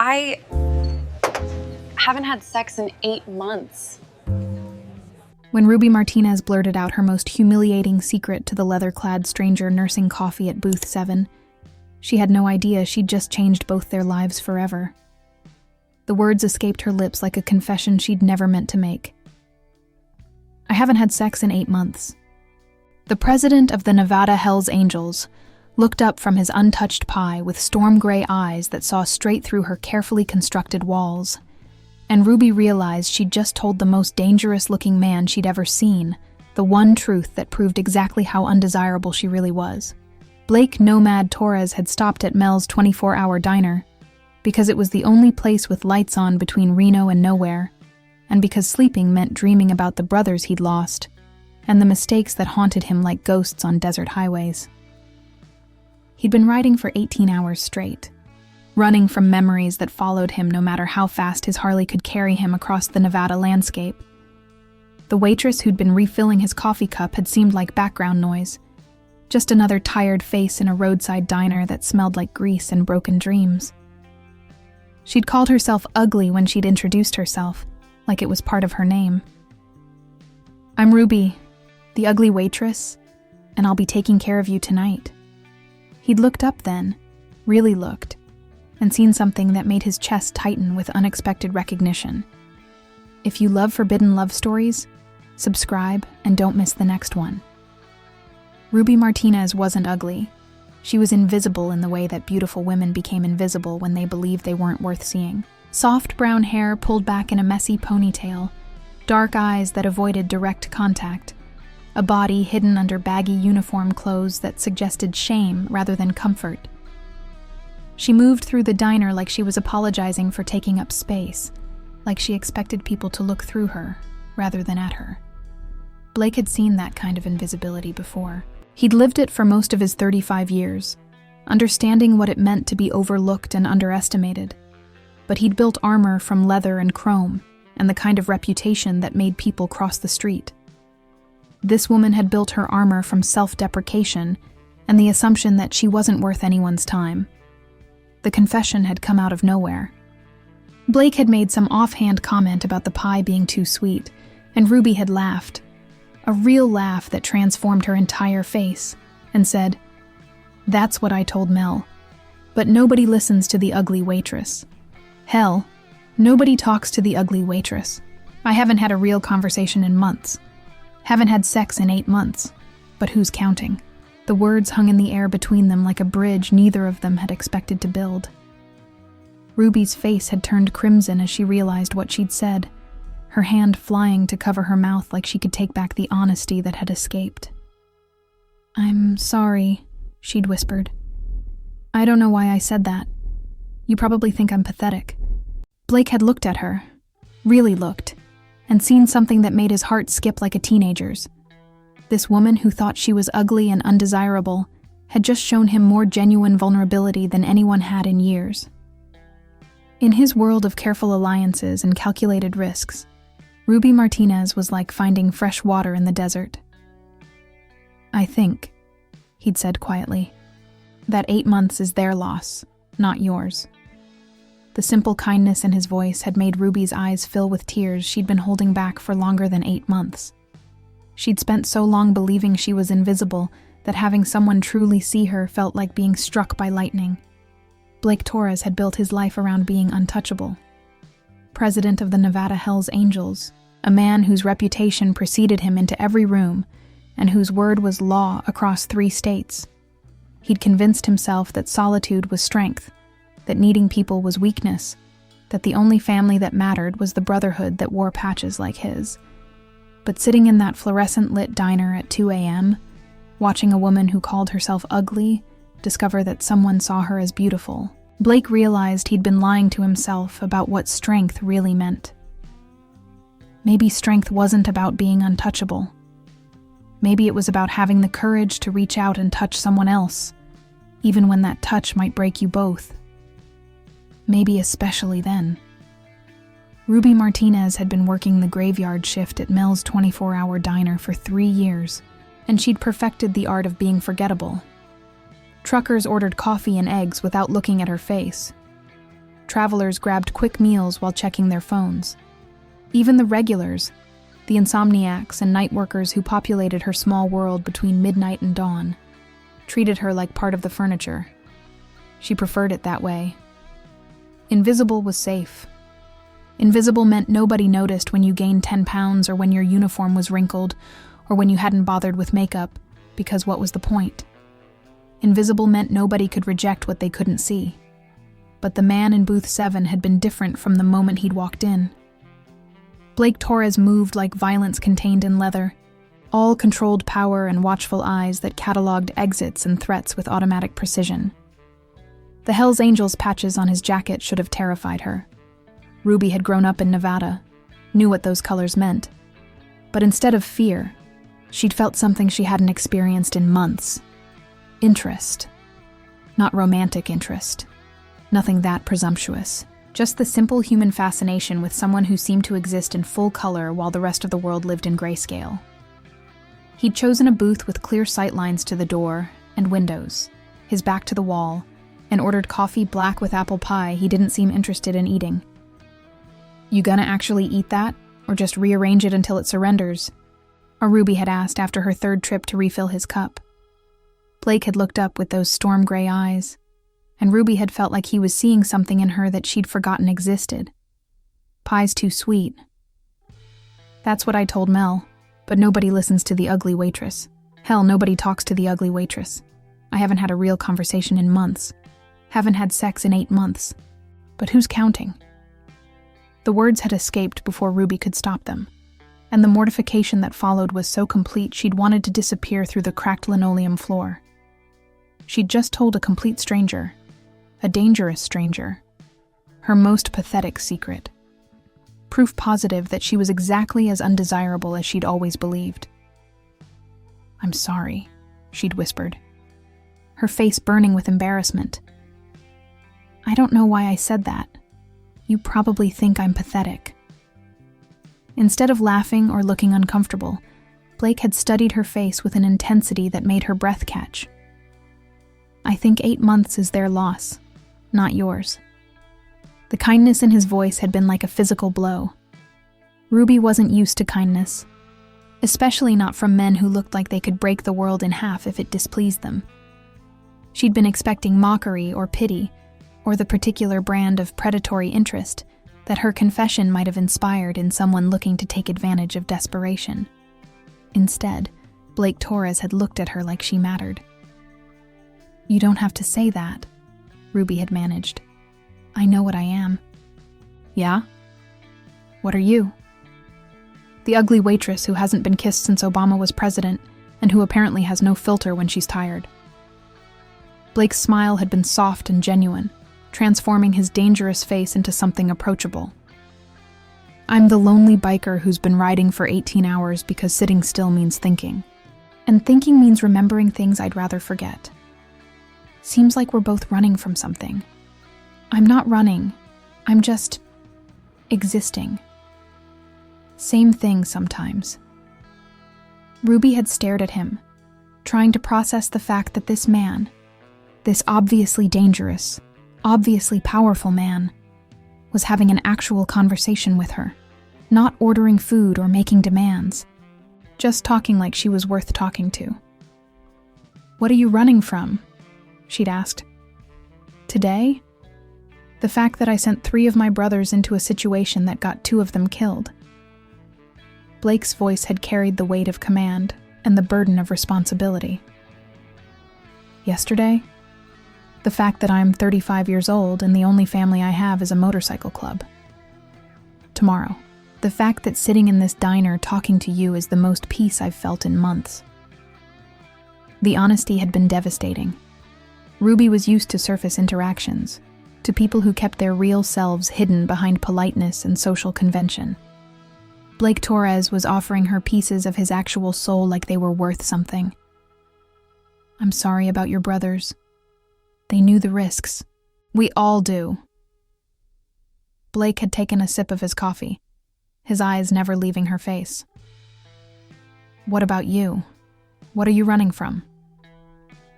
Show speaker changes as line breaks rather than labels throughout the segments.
I haven't had sex in 8 months.
When Ruby Martinez blurted out her most humiliating secret to the leather-clad stranger nursing coffee at Booth 7, she had no idea she'd just changed both their lives forever. The words escaped her lips like a confession she'd never meant to make. I haven't had sex in 8 months. The president of the Nevada Hells Angels looked up from his untouched pie with storm-gray eyes that saw straight through her carefully constructed walls. And Ruby realized she'd just told the most dangerous-looking man she'd ever seen the one truth that proved exactly how undesirable she really was. Blake Nomad Torres had stopped at Mel's 24-hour diner because it was the only place with lights on between Reno and nowhere, and because sleeping meant dreaming about the brothers he'd lost and the mistakes that haunted him like ghosts on desert highways. He'd been riding for 18 hours straight, running from memories that followed him no matter how fast his Harley could carry him across the Nevada landscape. The waitress who'd been refilling his coffee cup had seemed like background noise, just another tired face in a roadside diner that smelled like grease and broken dreams. She'd called herself ugly when she'd introduced herself, like it was part of her name. "I'm Ruby, the ugly waitress, and I'll be taking care of you tonight." He'd looked up then, really looked, and seen something that made his chest tighten with unexpected recognition. If you love forbidden love stories, subscribe and don't miss the next one. Ruby Martinez wasn't ugly. She was invisible in the way that beautiful women became invisible when they believed they weren't worth seeing. Soft brown hair pulled back in a messy ponytail, dark eyes that avoided direct contact, a body hidden under baggy uniform clothes that suggested shame rather than comfort. She moved through the diner like she was apologizing for taking up space, like she expected people to look through her rather than at her. Blake had seen that kind of invisibility before. He'd lived it for most of his 35 years, understanding what it meant to be overlooked and underestimated. But he'd built armor from leather and chrome, and the kind of reputation that made people cross the street. This woman had built her armor from self-deprecation and the assumption that she wasn't worth anyone's time. The confession had come out of nowhere. Blake had made some offhand comment about the pie being too sweet, and Ruby had laughed, a real laugh that transformed her entire face, and said, "That's what I told Mel. But nobody listens to the ugly waitress. Hell, nobody talks to the ugly waitress. I haven't had a real conversation in months. Haven't had sex in 8 months. But who's counting?" The words hung in the air between them like a bridge neither of them had expected to build. Ruby's face had turned crimson as she realized what she'd said, her hand flying to cover her mouth like she could take back the honesty that had escaped. "I'm sorry," she'd whispered. "I don't know why I said that. You probably think I'm pathetic." Blake had looked at her, really looked, and seen something that made his heart skip like a teenager's. This woman who thought she was ugly and undesirable had just shown him more genuine vulnerability than anyone had in years. In his world of careful alliances and calculated risks, Ruby Martinez was like finding fresh water in the desert. "I think," he'd said quietly, "that 8 months is their loss, not yours." The simple kindness in his voice had made Ruby's eyes fill with tears she'd been holding back for longer than 8 months. She'd spent so long believing she was invisible that having someone truly see her felt like being struck by lightning. Blake Torres had built his life around being untouchable. President of the Nevada Hells Angels, a man whose reputation preceded him into every room and whose word was law across 3 states. He'd convinced himself that solitude was strength, that needing people was weakness, that the only family that mattered was the brotherhood that wore patches like his. But sitting in that fluorescent-lit diner at 2 a.m., watching a woman who called herself ugly discover that someone saw her as beautiful, Blake realized he'd been lying to himself about what strength really meant. Maybe strength wasn't about being untouchable. Maybe it was about having the courage to reach out and touch someone else, even when that touch might break you both. Maybe especially then. Ruby Martinez had been working the graveyard shift at Mel's 24-hour diner for 3 years, and she'd perfected the art of being forgettable. Truckers ordered coffee and eggs without looking at her face. travelers grabbed quick meals while checking their phones. Even the regulars, the insomniacs and night workers who populated her small world between midnight and dawn, treated her like part of the furniture. She preferred it that way. Invisible was safe. Invisible meant nobody noticed when you gained 10 pounds or when your uniform was wrinkled or when you hadn't bothered with makeup, because what was the point? Invisible meant nobody could reject what they couldn't see. But the man in booth 7 had been different from the moment he'd walked in. Blake Torres moved like violence contained in leather, all controlled power and watchful eyes that cataloged exits and threats with automatic precision. The Hells Angels patches on his jacket should have terrified her. Ruby had grown up in Nevada, knew what those colors meant. But instead of fear, she'd felt something she hadn't experienced in months. Interest. Not romantic interest. Nothing that presumptuous. Just the simple human fascination with someone who seemed to exist in full color while the rest of the world lived in grayscale. He'd chosen a booth with clear sightlines to the door and windows, his back to the wall, and ordered coffee black with apple pie he didn't seem interested in eating. "You gonna actually eat that, or just rearrange it until it surrenders?" Ruby had asked after her third trip to refill his cup. Blake had looked up with those storm gray eyes, and Ruby had felt like he was seeing something in her that she'd forgotten existed. "Pie's too sweet." "That's what I told Mel, but nobody listens to the ugly waitress. Hell, nobody talks to the ugly waitress. I haven't had a real conversation in months. Haven't had sex in 8 months. But who's counting?" The words had escaped before Ruby could stop them, and the mortification that followed was so complete she'd wanted to disappear through the cracked linoleum floor. She'd just told a complete stranger, a dangerous stranger, her most pathetic secret. Proof positive that she was exactly as undesirable as she'd always believed. "I'm sorry," she'd whispered, her face burning with embarrassment. "I don't know why I said that. You probably think I'm pathetic." Instead of laughing or looking uncomfortable, Blake had studied her face with an intensity that made her breath catch. "I think 8 months is their loss, not yours." The kindness in his voice had been like a physical blow. Ruby wasn't used to kindness, especially not from men who looked like they could break the world in half if it displeased them. She'd been expecting mockery or pity, or the particular brand of predatory interest that her confession might have inspired in someone looking to take advantage of desperation. Instead, Blake Torres had looked at her like she mattered. "You don't have to say that," Ruby had managed. "I know what I am." "Yeah? What are you?" "The ugly waitress who hasn't been kissed since Obama was president, and who apparently has no filter when she's tired." Blake's smile had been soft and genuine, transforming his dangerous face into something approachable. "I'm the lonely biker who's been riding for 18 hours because sitting still means thinking. And thinking means remembering things I'd rather forget. Seems like we're both running from something. I'm not running. I'm just existing. Same thing sometimes." Ruby had stared at him, trying to process the fact that this man, this obviously dangerous, obviously powerful man, was having an actual conversation with her, not ordering food or making demands, just talking like she was worth talking to. "What are you running from?" she'd asked. "Today? The fact that I sent 3 of my brothers into a situation that got 2 of them killed." Blake's voice had carried the weight of command and the burden of responsibility. "Yesterday? The fact that I'm 35 years old and the only family I have is a motorcycle club. Tomorrow, the fact that sitting in this diner talking to you is the most peace I've felt in months." The honesty had been devastating. Ruby was used to surface interactions, to people who kept their real selves hidden behind politeness and social convention. Blake Torres was offering her pieces of his actual soul like they were worth something. "I'm sorry about your brothers. They knew the risks. We all do." Blake had taken a sip of his coffee, his eyes never leaving her face. "What about you? What are you running from?"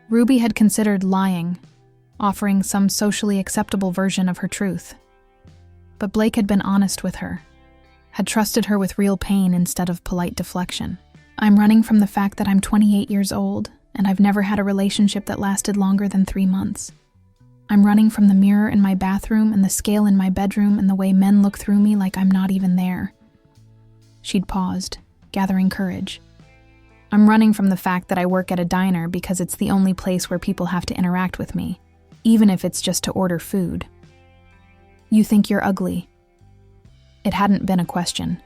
Ruby had considered lying, offering some socially acceptable version of her truth, But Blake had been honest with her, had trusted her with real pain instead of polite deflection. I'm running from the fact that I'm 28 years old, and I've never had a relationship that lasted longer than 3 months. I'm running from the mirror in my bathroom and the scale in my bedroom and the way men look through me like I'm not even there. She'd paused, gathering courage. I'm running from the fact that I work at a diner because it's the only place where people have to interact with me, even if it's just to order food. You think you're ugly. It hadn't been a question.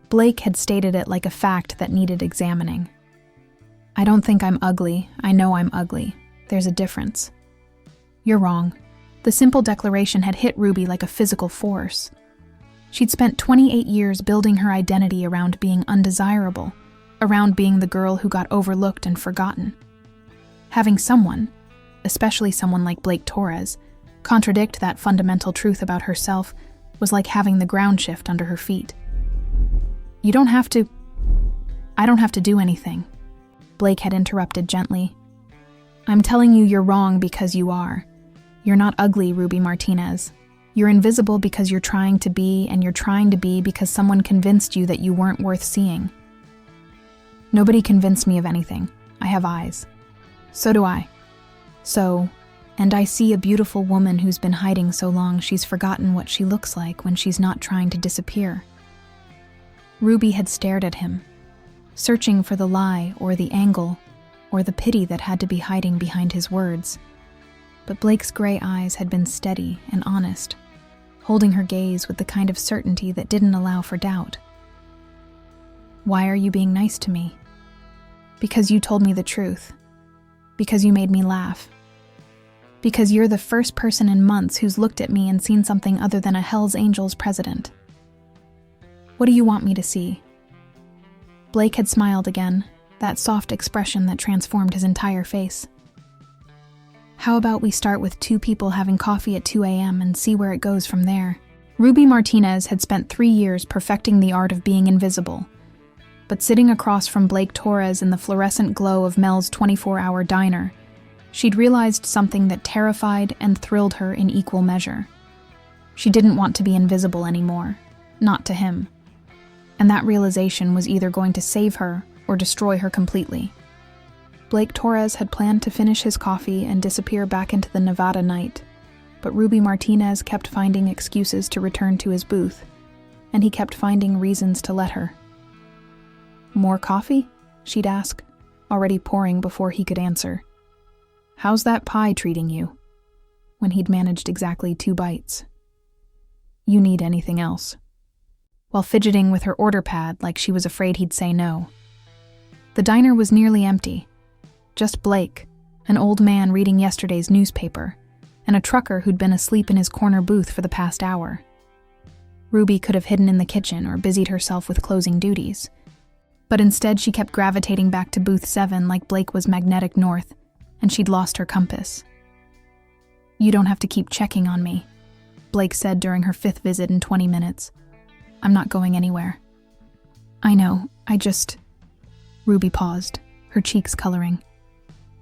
Blake had stated it like a fact that needed examining. I don't think I'm ugly. I know I'm ugly. There's a difference. You're wrong. The simple declaration had hit Ruby like a physical force. She'd spent 28 years building her identity around being undesirable, around being the girl who got overlooked and forgotten. Having someone, especially someone like Blake Torres, contradict that fundamental truth about herself was like having the ground shift under her feet. I don't have to do anything. Blake had interrupted gently. I'm telling you you're wrong because you are. You're not ugly, Ruby Martinez. You're invisible because you're trying to be, and you're trying to be because someone convinced you that you weren't worth seeing. Nobody convinced me of anything. I have eyes. So do I. And I see a beautiful woman who's been hiding so long she's forgotten what she looks like when she's not trying to disappear. Ruby had stared at him, searching for the lie or the angle or the pity that had to be hiding behind his words. But Blake's gray eyes had been steady and honest, holding her gaze with the kind of certainty that didn't allow for doubt. Why are you being nice to me? Because you told me the truth. Because you made me laugh. Because you're the first person in months who's looked at me and seen something other than a Hells Angels president. What do you want me to see? Blake had smiled again, that soft expression that transformed his entire face. How about we start with 2 people having coffee at 2 a.m. and see where it goes from there? Ruby Martinez had spent 3 years perfecting the art of being invisible, but sitting across from Blake Torres in the fluorescent glow of Mel's 24-hour diner, she'd realized something that terrified and thrilled her in equal measure. She didn't want to be invisible anymore, not to him. And that realization was either going to save her or destroy her completely. Blake Torres had planned to finish his coffee and disappear back into the Nevada night, but Ruby Martinez kept finding excuses to return to his booth, and he kept finding reasons to let her. More coffee? She'd ask, already pouring before he could answer. How's that pie treating you? When he'd managed exactly 2 bites. You need anything else? While fidgeting with her order pad like she was afraid he'd say no. The diner was nearly empty. Just Blake, an old man reading yesterday's newspaper, and a trucker who'd been asleep in his corner booth for the past hour. Ruby could have hidden in the kitchen or busied herself with closing duties. But instead she kept gravitating back to booth 7 like Blake was magnetic north, and she'd lost her compass. You don't have to keep checking on me, Blake said during her 5th visit in 20 minutes. I'm not going anywhere. I know, Ruby paused, her cheeks coloring.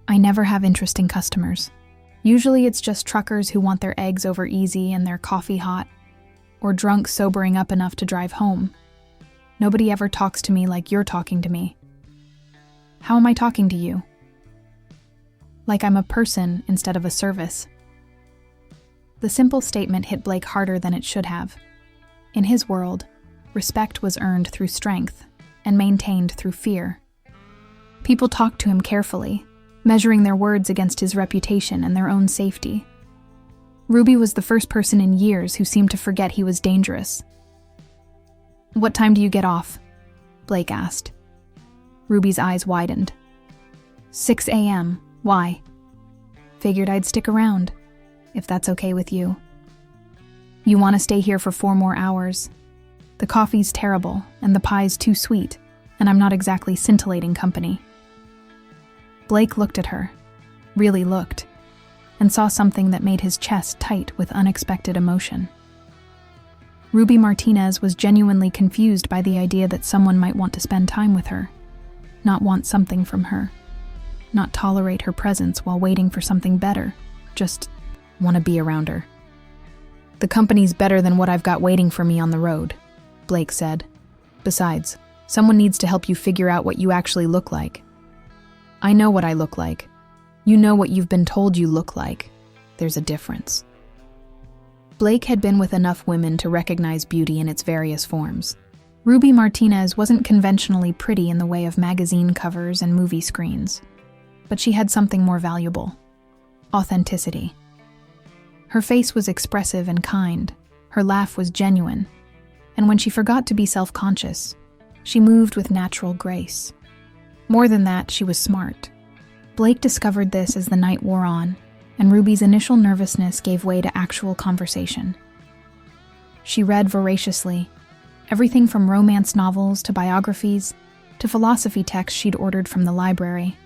I never have interesting customers. Usually it's just truckers who want their eggs over easy and their coffee hot, or drunk sobering up enough to drive home. Nobody ever talks to me like you're talking to me. How am I talking to you? Like I'm a person instead of a service. The simple statement hit Blake harder than it should have. In his world, respect was earned through strength and maintained through fear. People talked to him carefully, measuring their words against his reputation and their own safety. Ruby was the first person in years who seemed to forget he was dangerous. What time do you get off? Blake asked. Ruby's eyes widened. 6 a.m. Why? Figured I'd stick around, if that's okay with you. You want to stay here for 4 more hours. The coffee's terrible, and the pie's too sweet, and I'm not exactly scintillating company. Blake looked at her, really looked, and saw something that made his chest tight with unexpected emotion. Ruby Martinez was genuinely confused by the idea that someone might want to spend time with her, not want something from her, not tolerate her presence while waiting for something better, just want to be around her. The company's better than what I've got waiting for me on the road, Blake said. Besides, someone needs to help you figure out what you actually look like. I know what I look like. You know what you've been told you look like. There's a difference. Blake had been with enough women to recognize beauty in its various forms. Ruby Martinez wasn't conventionally pretty in the way of magazine covers and movie screens, but she had something more valuable: authenticity. Her face was expressive and kind, her laugh was genuine, and when she forgot to be self-conscious, she moved with natural grace. More than that, she was smart. Blake discovered this as the night wore on, and Ruby's initial nervousness gave way to actual conversation. She read voraciously, everything from romance novels to biographies to philosophy texts she'd ordered from the library.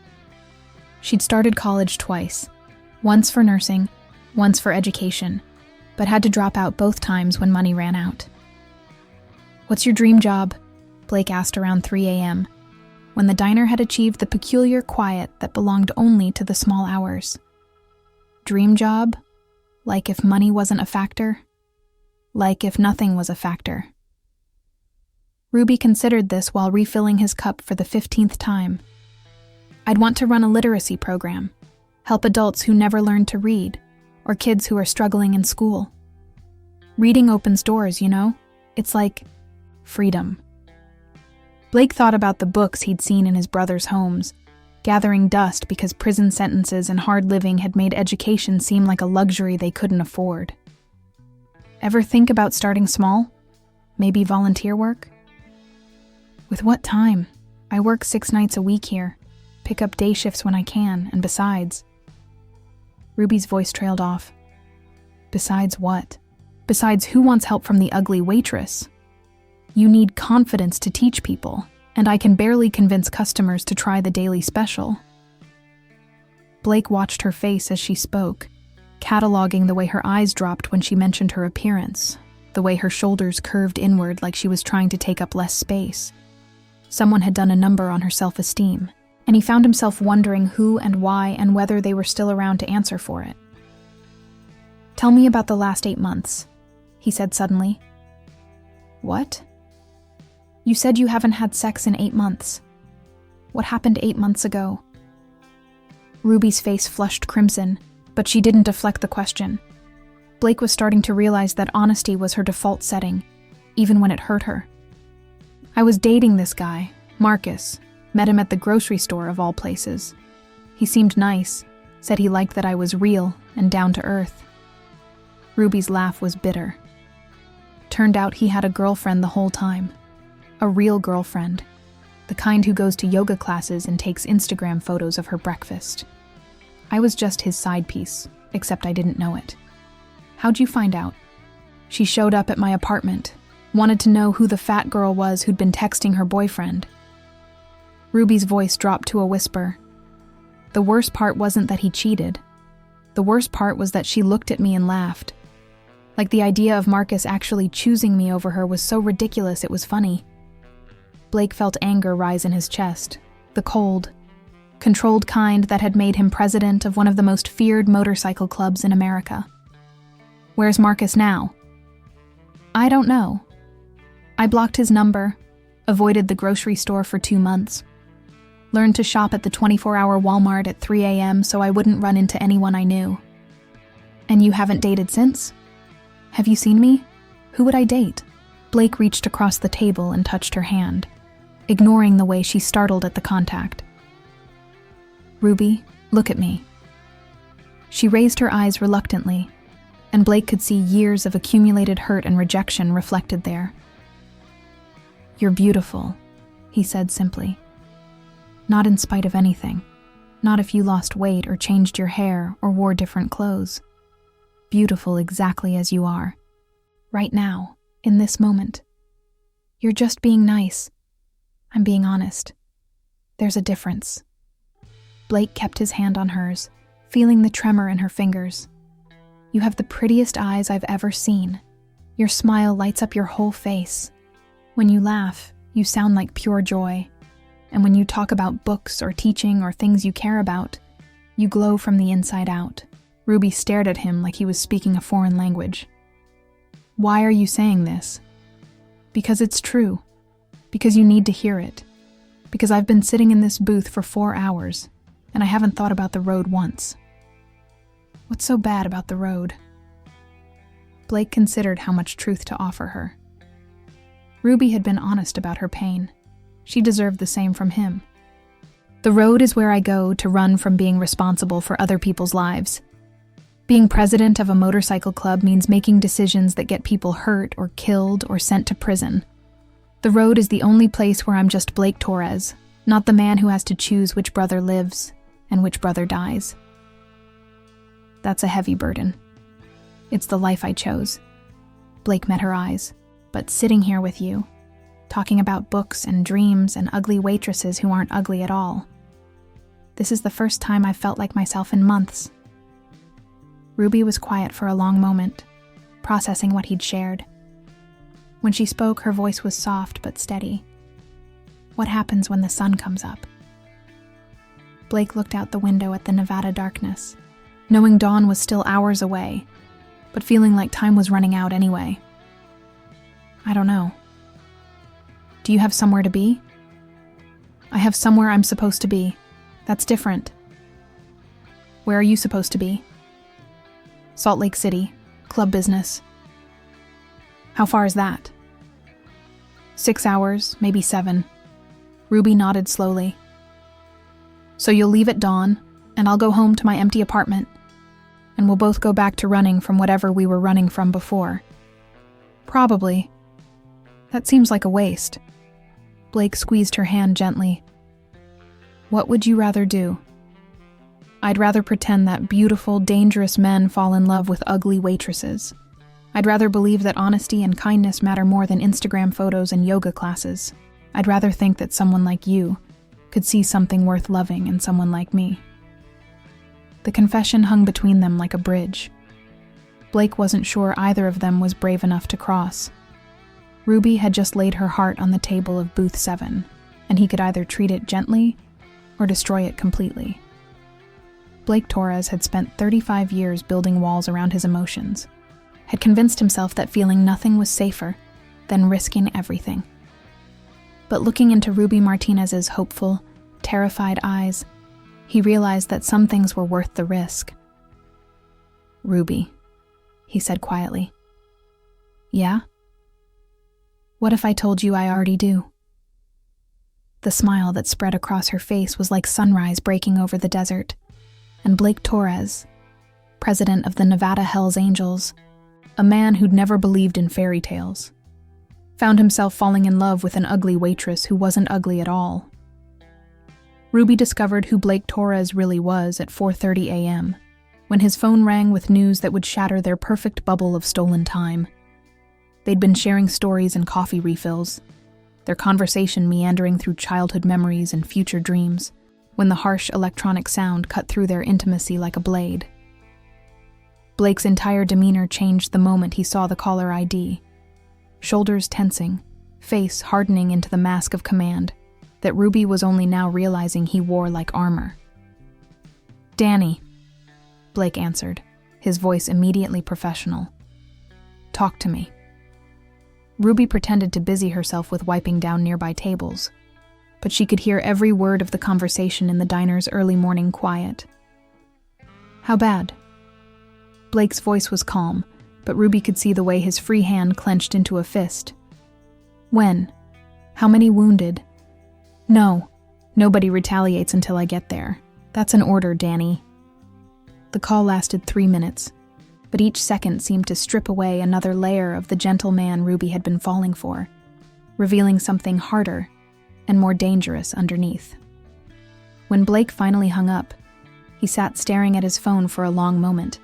She'd started college twice, once for nursing, once for education, but had to drop out both times when money ran out. "What's your dream job?" Blake asked around 3 a.m., when the diner had achieved the peculiar quiet that belonged only to the small hours. Dream job? Like if money wasn't a factor? Like if nothing was a factor? Ruby considered this while refilling his cup for the 15th time. "I'd want to run a literacy program, help adults who never learned to read, or kids who are struggling in school. Reading opens doors, you know? It's like freedom." Blake thought about the books he'd seen in his brother's homes, gathering dust because prison sentences and hard living had made education seem like a luxury they couldn't afford. Ever think about starting small? Maybe volunteer work? "With what time? I work 6 nights a week here, pick up day shifts when I can, and besides..." Ruby's voice trailed off. "Besides what? Besides, who wants help from the ugly waitress? You need confidence to teach people, and I can barely convince customers to try the daily special." Blake watched her face as she spoke, cataloging the way her eyes dropped when she mentioned her appearance, the way her shoulders curved inward like she was trying to take up less space. Someone had done a number on her self-esteem, and he found himself wondering who and why and whether they were still around to answer for it. "Tell me about the last 8 months," he said suddenly. "What? You said you haven't had sex in 8 months. What happened 8 months ago?" Ruby's face flushed crimson, but she didn't deflect the question. Blake was starting to realize that honesty was her default setting, even when it hurt her. "I was dating this guy, Marcus. Met him at the grocery store of all places. He seemed nice, said he liked that I was real and down to earth." Ruby's laugh was bitter. Turned out he had a girlfriend the whole time. A real girlfriend. The kind who goes to yoga classes and takes Instagram photos of her breakfast. I was just his side piece, except I didn't know it. "How'd you find out?" "She showed up at my apartment, wanted to know who the fat girl was who'd been texting her boyfriend." Ruby's voice dropped to a whisper. The worst part wasn't that he cheated. The worst part was that she looked at me and laughed. Like the idea of Marcus actually choosing me over her was so ridiculous it was funny. Blake felt anger rise in his chest, the cold, controlled kind that had made him president of one of the most feared motorcycle clubs in America. "Where's Marcus now?" "I don't know. I blocked his number, avoided the grocery store for 2 months. Learned to shop at the 24-hour Walmart at 3 a.m. so I wouldn't run into anyone I knew." "And you haven't dated since? Have you seen me? Who would I date?" Blake reached across the table and touched her hand, ignoring the way she startled at the contact. "Ruby, look at me." She raised her eyes reluctantly, and Blake could see years of accumulated hurt and rejection reflected there. "You're beautiful," he said simply. "Not in spite of anything. Not if you lost weight or changed your hair or wore different clothes. Beautiful exactly as you are. Right now, in this moment. You're just being nice. I'm being honest. There's a difference." Blake kept his hand on hers, feeling the tremor in her fingers. "You have the prettiest eyes I've ever seen. Your smile lights up your whole face. When you laugh, you sound like pure joy. And when you talk about books or teaching or things you care about, you glow from the inside out." Ruby stared at him like he was speaking a foreign language. Why are you saying this? Because it's true. Because you need to hear it. Because I've been sitting in this booth for 4 hours, and I haven't thought about the road once. What's so bad about the road? Blake considered how much truth to offer her. Ruby had been honest about her pain. She deserved the same from him. The road is where I go to run from being responsible for other people's lives. Being president of a motorcycle club means making decisions that get people hurt or killed or sent to prison. The road is the only place where I'm just Blake Torres, not the man who has to choose which brother lives and which brother dies. That's a heavy burden. It's the life I chose. Blake met her eyes. But sitting here with you, talking about books and dreams and ugly waitresses who aren't ugly at all. This is the first time I've felt like myself in months. Ruby was quiet for a long moment, processing what he'd shared. When she spoke, her voice was soft but steady. What happens when the sun comes up? Blake looked out the window at the Nevada darkness, knowing dawn was still hours away, but feeling like time was running out anyway. I don't know. Do you have somewhere to be? I have somewhere I'm supposed to be. That's different. Where are you supposed to be? Salt Lake City, club business. How far is that? 6 hours, maybe 7. Ruby nodded slowly. So you'll leave at dawn, and I'll go home to my empty apartment, and we'll both go back to running from whatever we were running from before. Probably. That seems like a waste. Blake squeezed her hand gently. What would you rather do? I'd rather pretend that beautiful, dangerous men fall in love with ugly waitresses. I'd rather believe that honesty and kindness matter more than Instagram photos and yoga classes. I'd rather think that someone like you could see something worth loving in someone like me. The confession hung between them like a bridge. Blake wasn't sure either of them was brave enough to cross. Ruby had just laid her heart on the table of booth 7, and he could either treat it gently or destroy it completely. Blake Torres had spent 35 years building walls around his emotions, had convinced himself that feeling nothing was safer than risking everything. But looking into Ruby Martinez's hopeful, terrified eyes, he realized that some things were worth the risk. Ruby, he said quietly. Yeah? What if I told you I already do? The smile that spread across her face was like sunrise breaking over the desert, and Blake Torres, president of the Nevada Hells Angels, a man who'd never believed in fairy tales, found himself falling in love with an ugly waitress who wasn't ugly at all. Ruby discovered who Blake Torres really was at 4:30 a.m., when his phone rang with news that would shatter their perfect bubble of stolen time. They'd been sharing stories and coffee refills, their conversation meandering through childhood memories and future dreams, when the harsh electronic sound cut through their intimacy like a blade. Blake's entire demeanor changed the moment he saw the caller ID. Shoulders tensing, face hardening into the mask of command that Ruby was only now realizing he wore like armor. Danny, Blake answered, his voice immediately professional. Talk to me. Ruby pretended to busy herself with wiping down nearby tables, but she could hear every word of the conversation in the diner's early morning quiet. How bad? Blake's voice was calm, but Ruby could see the way his free hand clenched into a fist. When? How many wounded? No, nobody retaliates until I get there. That's an order, Danny. The call lasted 3 minutes, but each second seemed to strip away another layer of the gentle man Ruby had been falling for, revealing something harder and more dangerous underneath. When Blake finally hung up, he sat staring at his phone for a long moment,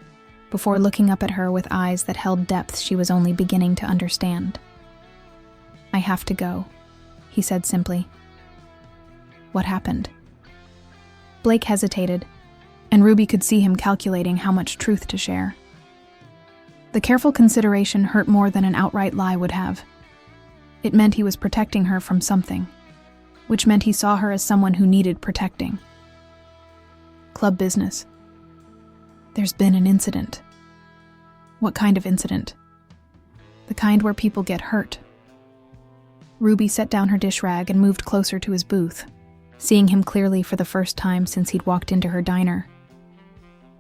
before looking up at her with eyes that held depths she was only beginning to understand. I have to go, he said simply. What happened? Blake hesitated, and Ruby could see him calculating how much truth to share. The careful consideration hurt more than an outright lie would have. It meant he was protecting her from something, which meant he saw her as someone who needed protecting. Club business. There's been an incident. What kind of incident? The kind where people get hurt. Ruby set down her dish rag and moved closer to his booth, seeing him clearly for the first time since he'd walked into her diner.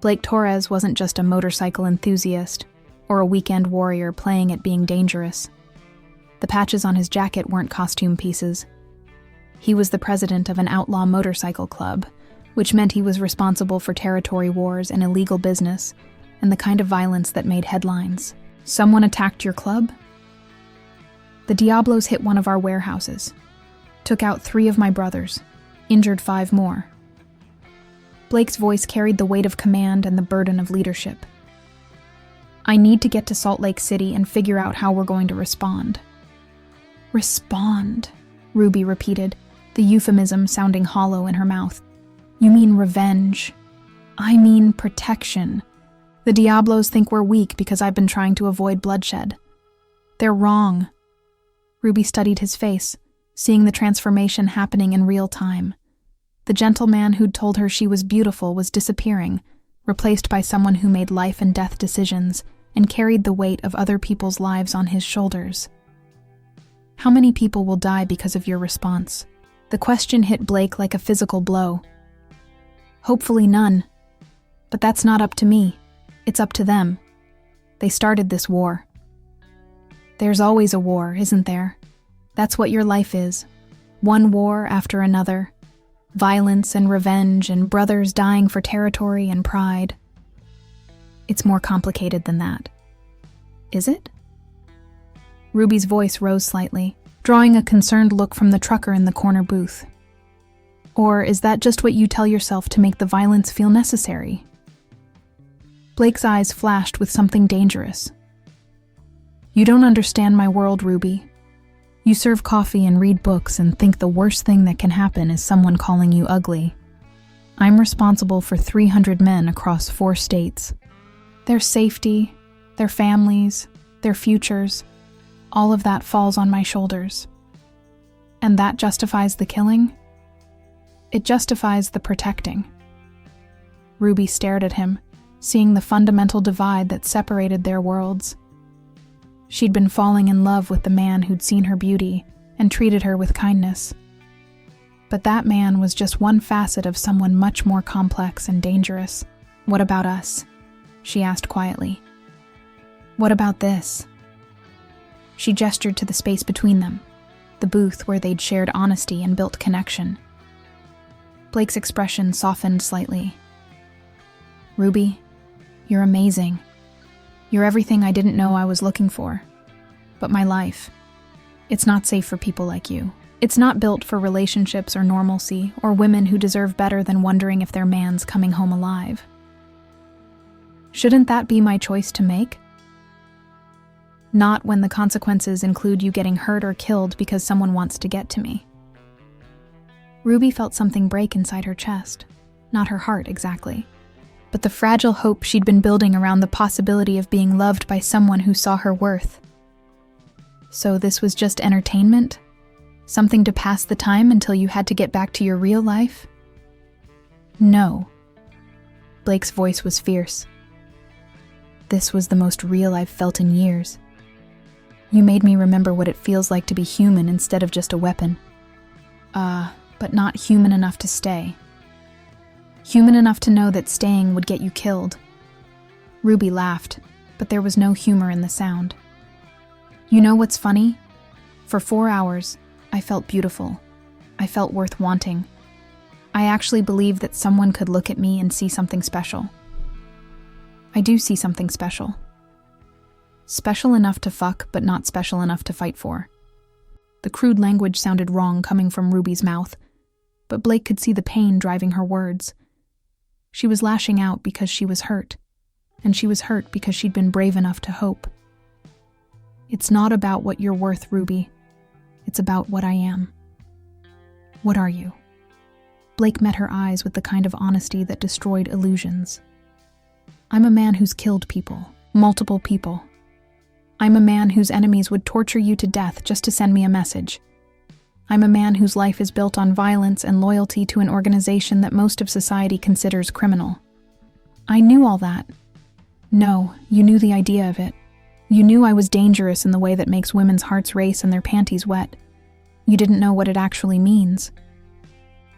Blake Torres wasn't just a motorcycle enthusiast or a weekend warrior playing at being dangerous. The patches on his jacket weren't costume pieces. He was the president of an outlaw motorcycle club, which meant he was responsible for territory wars and illegal business and the kind of violence that made headlines. Someone attacked your club? The Diablos hit one of our warehouses, took out 3 of my brothers, injured 5 more. Blake's voice carried the weight of command and the burden of leadership. I need to get to Salt Lake City and figure out how we're going to respond. Respond, Ruby repeated, the euphemism sounding hollow in her mouth. You mean revenge. I mean protection. The Diablos think we're weak because I've been trying to avoid bloodshed. They're wrong. Ruby studied his face, seeing the transformation happening in real time. The gentleman who'd told her she was beautiful was disappearing, replaced by someone who made life and death decisions and carried the weight of other people's lives on his shoulders. How many people will die because of your response? The question hit Blake like a physical blow. Hopefully none. But that's not up to me. It's up to them. They started this war. There's always a war, isn't there? That's what your life is. One war after another. Violence and revenge and brothers dying for territory and pride. It's more complicated than that. Is it? Ruby's voice rose slightly, drawing a concerned look from the trucker in the corner booth. Or is that just what you tell yourself to make the violence feel necessary? Blake's eyes flashed with something dangerous. You don't understand my world, Ruby. You serve coffee and read books and think the worst thing that can happen is someone calling you ugly. I'm responsible for 300 men across 4 states. Their safety, their families, their futures, all of that falls on my shoulders. And that justifies the killing? It justifies the protecting. Ruby stared at him, seeing the fundamental divide that separated their worlds. She'd been falling in love with the man who'd seen her beauty and treated her with kindness. But that man was just one facet of someone much more complex and dangerous. What about us? She asked quietly. What about this? She gestured to the space between them, the booth where they'd shared honesty and built connection. Blake's expression softened slightly. Ruby, you're amazing. You're everything I didn't know I was looking for. But my life, it's not safe for people like you. It's not built for relationships or normalcy or women who deserve better than wondering if their man's coming home alive. Shouldn't that be my choice to make? Not when the consequences include you getting hurt or killed because someone wants to get to me. Ruby felt something break inside her chest. Not her heart, exactly, but the fragile hope she'd been building around the possibility of being loved by someone who saw her worth. So this was just entertainment? Something to pass the time until you had to get back to your real life? No. Blake's voice was fierce. This was the most real I've felt in years. You made me remember what it feels like to be human instead of just a weapon. But not human enough to stay. Human enough to know that staying would get you killed. Ruby laughed, but there was no humor in the sound. You know what's funny? For 4 hours, I felt beautiful. I felt worth wanting. I actually believed that someone could look at me and see something special. I do see something special. Special enough to fuck, but not special enough to fight for. The crude language sounded wrong coming from Ruby's mouth, but Blake could see the pain driving her words. She was lashing out because she was hurt, and she was hurt because she'd been brave enough to hope. It's not about what you're worth, Ruby. It's about what I am. What are you? Blake met her eyes with the kind of honesty that destroyed illusions. I'm a man who's killed people, multiple people. I'm a man whose enemies would torture you to death just to send me a message. I'm a man whose life is built on violence and loyalty to an organization that most of society considers criminal. I knew all that. No, you knew the idea of it. You knew I was dangerous in the way that makes women's hearts race and their panties wet. You didn't know what it actually means.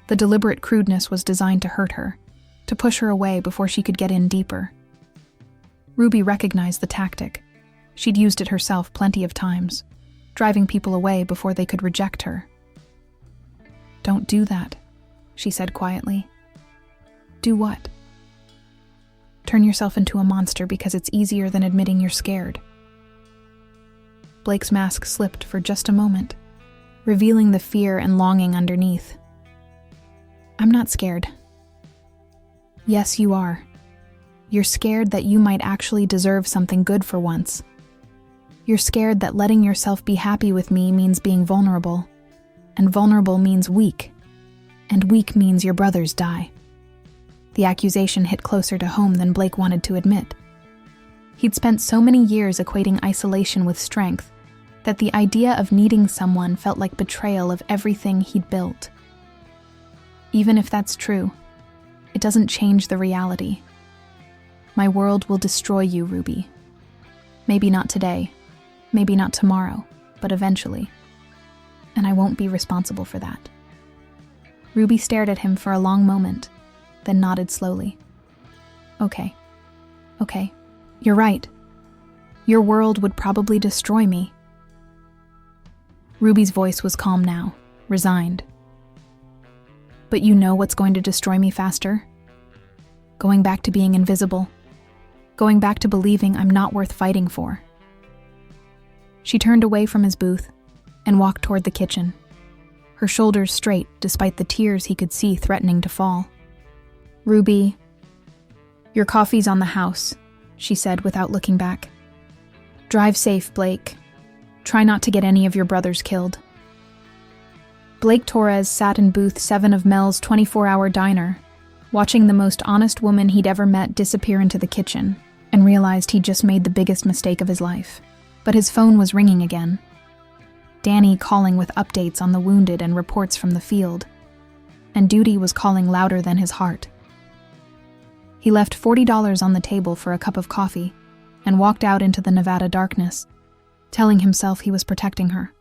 The deliberate crudeness was designed to hurt her, to push her away before she could get in deeper. Ruby recognized the tactic. She'd used it herself plenty of times, driving people away before they could reject her. "Don't do that," she said quietly. "Do what?" "Turn yourself into a monster because it's easier than admitting you're scared." Blake's mask slipped for just a moment, revealing the fear and longing underneath. "I'm not scared." "Yes, you are. You're scared that you might actually deserve something good for once. You're scared that letting yourself be happy with me means being vulnerable, and vulnerable means weak, and weak means your brothers die." The accusation hit closer to home than Blake wanted to admit. He'd spent so many years equating isolation with strength that the idea of needing someone felt like betrayal of everything he'd built. Even if that's true, it doesn't change the reality. My world will destroy you, Ruby. Maybe not today, maybe not tomorrow, but eventually. And I won't be responsible for that. Ruby stared at him for a long moment, then nodded slowly. Okay, you're right. Your world would probably destroy me." Ruby's voice was calm now, resigned. "But you know what's going to destroy me faster? Going back to being invisible. Going back to believing I'm not worth fighting for." She turned away from his booth and walked toward the kitchen, her shoulders straight despite the tears he could see threatening to fall. "Ruby, your coffee's on the house," she said without looking back. "Drive safe, Blake. Try not to get any of your brothers killed." Blake Torres sat in booth 7 of Mel's 24-hour diner, watching the most honest woman he'd ever met disappear into the kitchen, and realized he'd just made the biggest mistake of his life. But his phone was ringing again. Danny calling with updates on the wounded and reports from the field. And duty was calling louder than his heart. He left $40 on the table for a cup of coffee and walked out into the Nevada darkness, telling himself he was protecting her,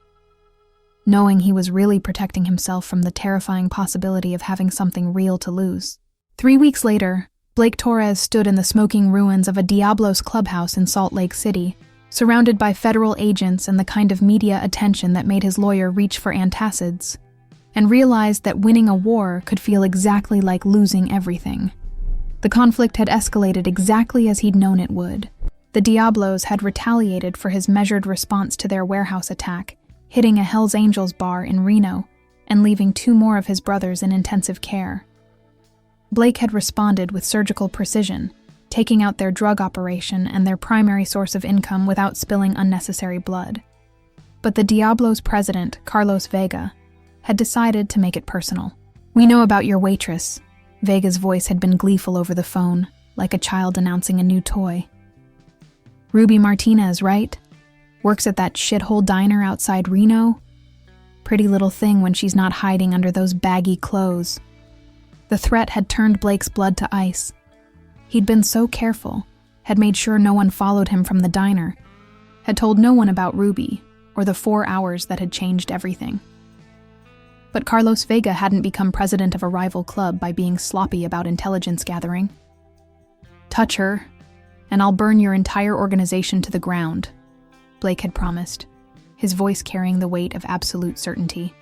knowing he was really protecting himself from the terrifying possibility of having something real to lose. 3 weeks later, Blake Torres stood in the smoking ruins of a Diablos clubhouse in Salt Lake City, surrounded by federal agents and the kind of media attention that made his lawyer reach for antacids, and realized that winning a war could feel exactly like losing everything. The conflict had escalated exactly as he'd known it would. The Diablos had retaliated for his measured response to their warehouse attack, hitting a Hells Angels bar in Reno and leaving 2 more of his brothers in intensive care. Blake had responded with surgical precision, taking out their drug operation and their primary source of income without spilling unnecessary blood. But the Diablos president, Carlos Vega, had decided to make it personal. "We know about your waitress." Vega's voice had been gleeful over the phone, like a child announcing a new toy. "Ruby Martinez, right? Works at that shithole diner outside Reno? Pretty little thing when she's not hiding under those baggy clothes." The threat had turned Blake's blood to ice. He'd been so careful, had made sure no one followed him from the diner, had told no one about Ruby or the 4 hours that had changed everything. But Carlos Vega hadn't become president of a rival club by being sloppy about intelligence gathering. "Touch her, and I'll burn your entire organization to the ground," Blake had promised, his voice carrying the weight of absolute certainty.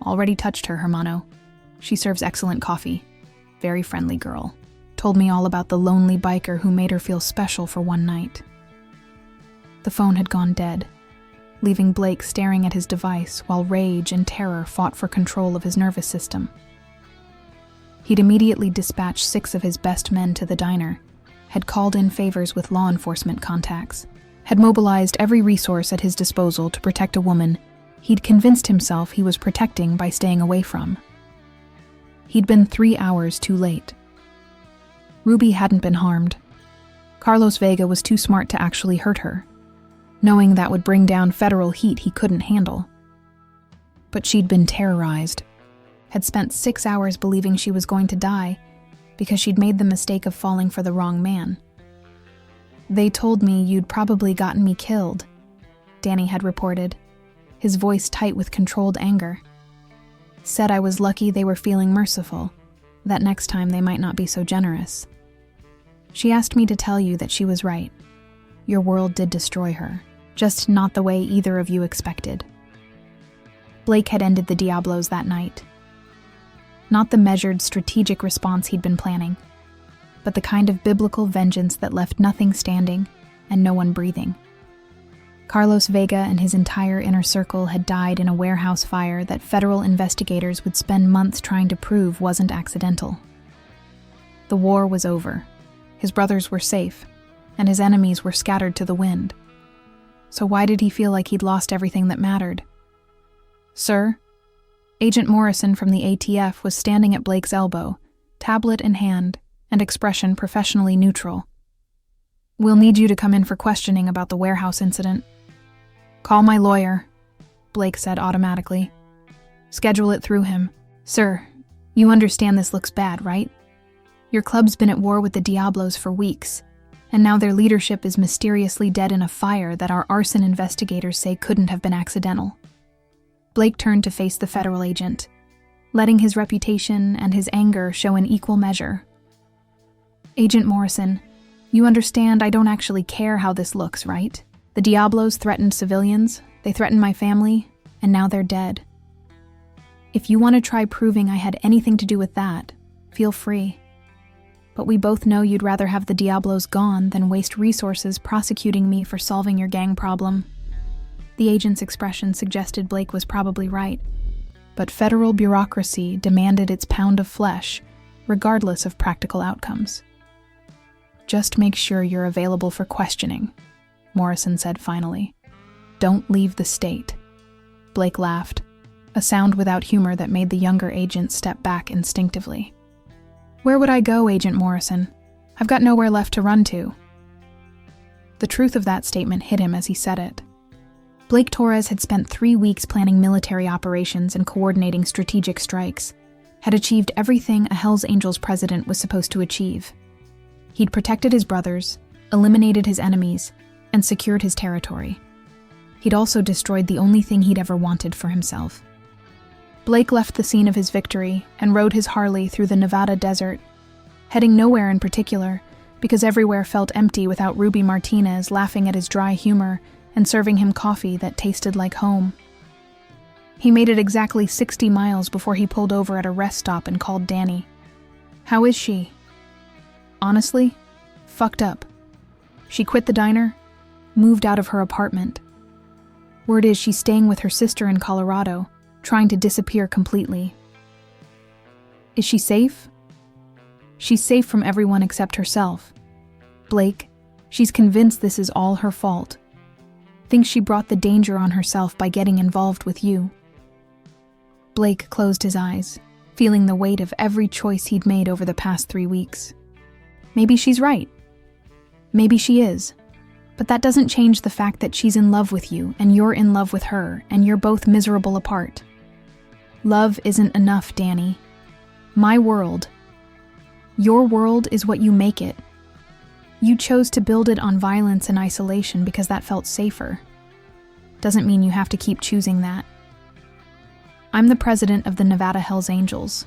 "Already touched her, Hermano. She serves excellent coffee. Very friendly girl. Told me all about the lonely biker who made her feel special for one night." The phone had gone dead, leaving Blake staring at his device while rage and terror fought for control of his nervous system. He'd immediately dispatched 6 of his best men to the diner, had called in favors with law enforcement contacts, had mobilized every resource at his disposal to protect a woman he'd convinced himself he was protecting by staying away from. He'd been 3 hours too late. Ruby hadn't been harmed. Carlos Vega was too smart to actually hurt her, knowing that would bring down federal heat he couldn't handle. But she'd been terrorized, had spent 6 hours believing she was going to die because she'd made the mistake of falling for the wrong man. They told me you'd probably gotten me killed, Danny had reported, his voice tight with controlled anger. Said I was lucky they were feeling merciful, that next time they might not be so generous. She asked me to tell you that she was right. Your world did destroy her, just not the way either of you expected. Blake had ended the Diablos that night. Not the measured, strategic response he'd been planning, but the kind of biblical vengeance that left nothing standing and no one breathing. Carlos Vega and his entire inner circle had died in a warehouse fire that federal investigators would spend months trying to prove wasn't accidental. The war was over. His brothers were safe, and his enemies were scattered to the wind. So why did he feel like he'd lost everything that mattered? Sir, Agent Morrison from the ATF was standing at Blake's elbow, tablet in hand, and expression professionally neutral. We'll need you to come in for questioning about the warehouse incident. Call my lawyer, Blake said automatically. Schedule it through him. Sir, you understand this looks bad, right? Your club's been at war with the Diablos for weeks, and now their leadership is mysteriously dead in a fire that our arson investigators say couldn't have been accidental. Blake turned to face the federal agent, letting his reputation and his anger show in equal measure. Agent Morrison, you understand I don't actually care how this looks, right? The Diablos threatened civilians, they threatened my family, and now they're dead. If you want to try proving I had anything to do with that, feel free. But we both know you'd rather have the Diablos gone than waste resources prosecuting me for solving your gang problem. The agent's expression suggested Blake was probably right, but federal bureaucracy demanded its pound of flesh, regardless of practical outcomes. Just make sure you're available for questioning, Morrison said finally. Don't leave the state. Blake laughed, a sound without humor that made the younger agent step back instinctively. Where would I go, Agent Morrison? I've got nowhere left to run to. The truth of that statement hit him as he said it. Blake Torres had spent 3 weeks planning military operations and coordinating strategic strikes, had achieved everything a Hells Angels president was supposed to achieve. He'd protected his brothers, eliminated his enemies, and secured his territory. He'd also destroyed the only thing he'd ever wanted for himself. Blake left the scene of his victory and rode his Harley through the Nevada desert, heading nowhere in particular, because everywhere felt empty without Ruby Martinez laughing at his dry humor and serving him coffee that tasted like home. He made it exactly 60 miles before he pulled over at a rest stop and called Danny. How is she? Honestly, fucked up. She quit the diner, moved out of her apartment. Word is she's staying with her sister in Colorado, trying to disappear completely. Is she safe? She's safe from everyone except herself. Blake, she's convinced this is all her fault. Thinks she brought the danger on herself by getting involved with you. Blake closed his eyes, feeling the weight of every choice he'd made over the past 3 weeks. Maybe she's right. Maybe she is. But that doesn't change the fact that she's in love with you and you're in love with her and you're both miserable apart. Love isn't enough, Danny. My world. Your world is what you make it. You chose to build it on violence and isolation because that felt safer. Doesn't mean you have to keep choosing that. I'm the president of the Nevada Hells Angels.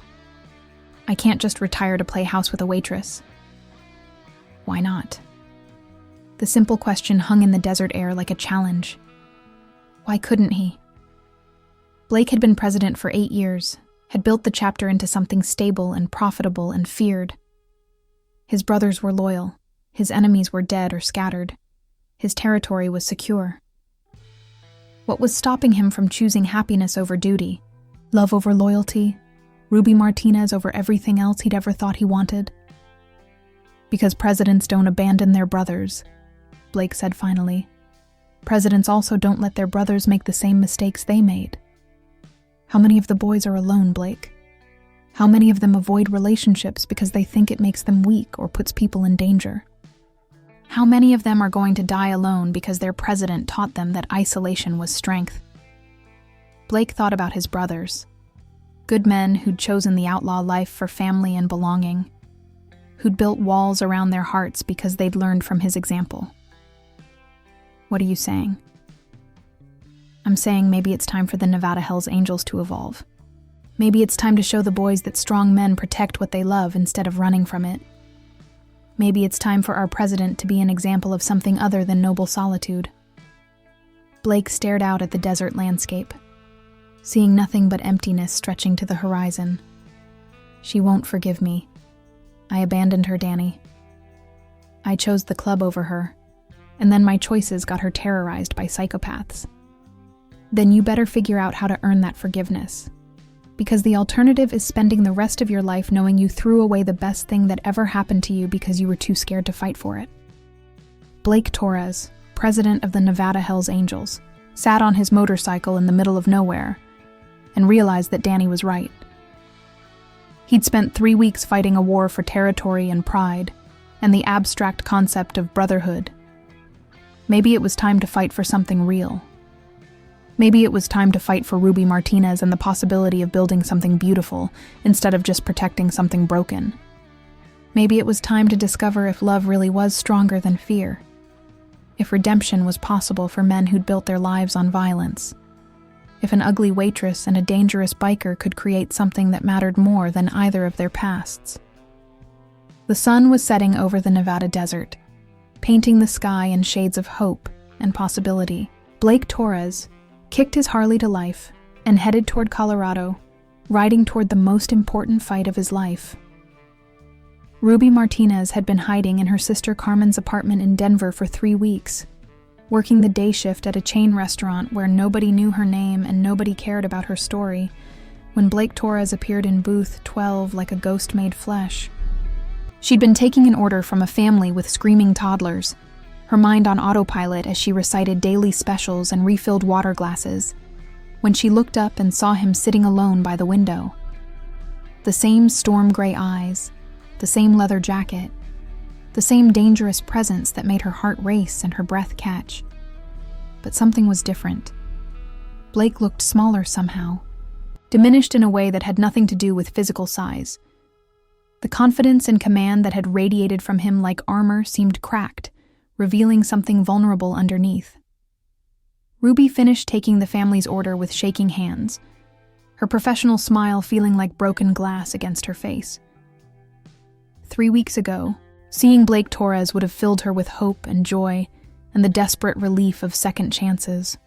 I can't just retire to play house with a waitress. Why not? The simple question hung in the desert air like a challenge. Why couldn't he? Blake had been president for 8 years, had built the chapter into something stable and profitable and feared. His brothers were loyal. His enemies were dead or scattered. His territory was secure. What was stopping him from choosing happiness over duty, love over loyalty, Ruby Martinez over everything else he'd ever thought he wanted? Because presidents don't abandon their brothers, Blake said finally. Presidents also don't let their brothers make the same mistakes they made. How many of the boys are alone, Blake? How many of them avoid relationships because they think it makes them weak or puts people in danger? How many of them are going to die alone because their president taught them that isolation was strength? Blake thought about his brothers. Good men who'd chosen the outlaw life for family and belonging, who'd built walls around their hearts because they'd learned from his example. What are you saying? I'm saying maybe it's time for the Nevada Hells Angels to evolve. Maybe it's time to show the boys that strong men protect what they love instead of running from it. Maybe it's time for our president to be an example of something other than noble solitude. Blake stared out at the desert landscape, seeing nothing but emptiness stretching to the horizon. She won't forgive me. I abandoned her, Danny. I chose the club over her, and then my choices got her terrorized by psychopaths. Then you better figure out how to earn that forgiveness. Because the alternative is spending the rest of your life knowing you threw away the best thing that ever happened to you because you were too scared to fight for it. Blake Torres, president of the Nevada Hells Angels, sat on his motorcycle in the middle of nowhere and realized that Danny was right. He'd spent 3 weeks fighting a war for territory and pride, and the abstract concept of brotherhood. Maybe it was time to fight for something real. Maybe it was time to fight for Ruby Martinez and the possibility of building something beautiful instead of just protecting something broken. Maybe it was time to discover if love really was stronger than fear. If redemption was possible for men who'd built their lives on violence. If an ugly waitress and a dangerous biker could create something that mattered more than either of their pasts. The sun was setting over the Nevada desert, painting the sky in shades of hope and possibility. Blake Torres kicked his Harley to life and headed toward Colorado, riding toward the most important fight of his life. Ruby Martinez had been hiding in her sister Carmen's apartment in Denver for 3 weeks, working the day shift at a chain restaurant where nobody knew her name and nobody cared about her story, when Blake Torres appeared in booth 12 like a ghost made flesh. She'd been taking an order from a family with screaming toddlers, her mind on autopilot as she recited daily specials and refilled water glasses, when she looked up and saw him sitting alone by the window. The same storm gray eyes, the same leather jacket, the same dangerous presence that made her heart race and her breath catch. But something was different. Blake looked smaller somehow, diminished in a way that had nothing to do with physical size. The confidence and command that had radiated from him like armor seemed cracked, revealing something vulnerable underneath. Ruby finished taking the family's order with shaking hands, her professional smile feeling like broken glass against her face. 3 weeks ago, seeing Blake Torres would have filled her with hope and joy and the desperate relief of second chances.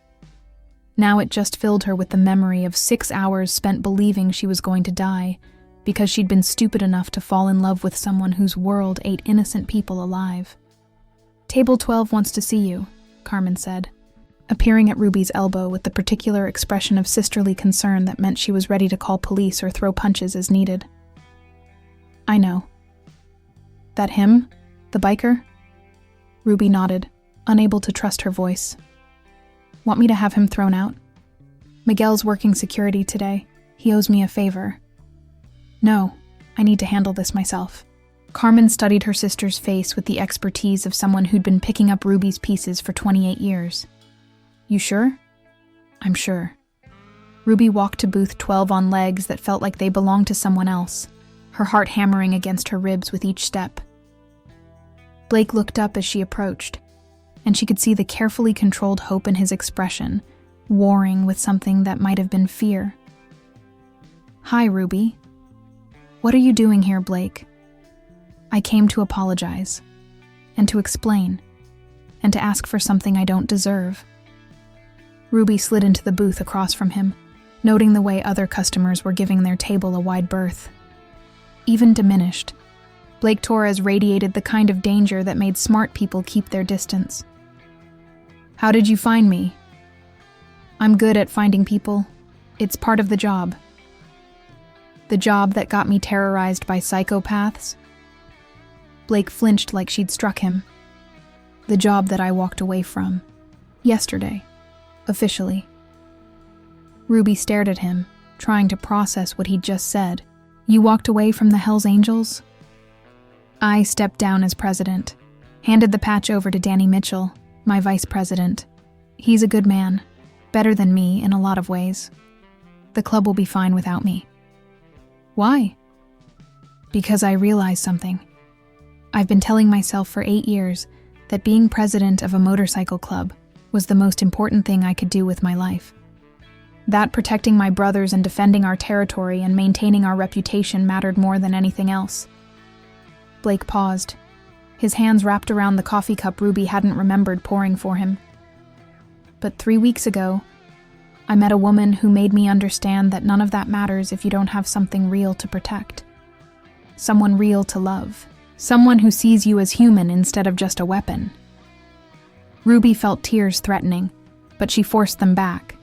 Now it just filled her with the memory of 6 hours spent believing she was going to die because she'd been stupid enough to fall in love with someone whose world ate innocent people alive. "Table 12 wants to see you," Carmen said, appearing at Ruby's elbow with the particular expression of sisterly concern that meant she was ready to call police or throw punches as needed. "I know." "That him? The biker?" Ruby nodded, unable to trust her voice. "Want me to have him thrown out? Miguel's working security today. He owes me a favor." "No, I need to handle this myself." Carmen studied her sister's face with the expertise of someone who'd been picking up Ruby's pieces for 28 years. "You sure?" "I'm sure." Ruby walked to booth 12 on legs that felt like they belonged to someone else, her heart hammering against her ribs with each step. Blake looked up as she approached, and she could see the carefully controlled hope in his expression, warring with something that might have been fear. "Hi, Ruby." "What are you doing here, Blake?" "I came to apologize, and to explain, and to ask for something I don't deserve." Ruby slid into the booth across from him, noting the way other customers were giving their table a wide berth. Even diminished, Blake Torres radiated the kind of danger that made smart people keep their distance. "How did you find me?" "I'm good at finding people. It's part of the job." "The job that got me terrorized by psychopaths?" Blake flinched like she'd struck him. "The job that I walked away from. Yesterday. Officially." Ruby stared at him, trying to process what he'd just said. "You walked away from the Hells Angels?" I stepped down as president, handed the patch over to Danny Mitchell, my vice president. He's a good man, better than me in a lot of ways. The club will be fine without me. "Why?" "Because I realized something. I've been telling myself for 8 years that being president of a motorcycle club was the most important thing I could do with my life. That protecting my brothers and defending our territory and maintaining our reputation mattered more than anything else. Blake paused, his hands wrapped around the coffee cup Ruby hadn't remembered pouring for him. But 3 weeks ago, I met a woman who made me understand that none of that matters if you don't have something real to protect. Someone real to love. Someone who sees you as human instead of just a weapon. Ruby felt tears threatening, but she forced them back.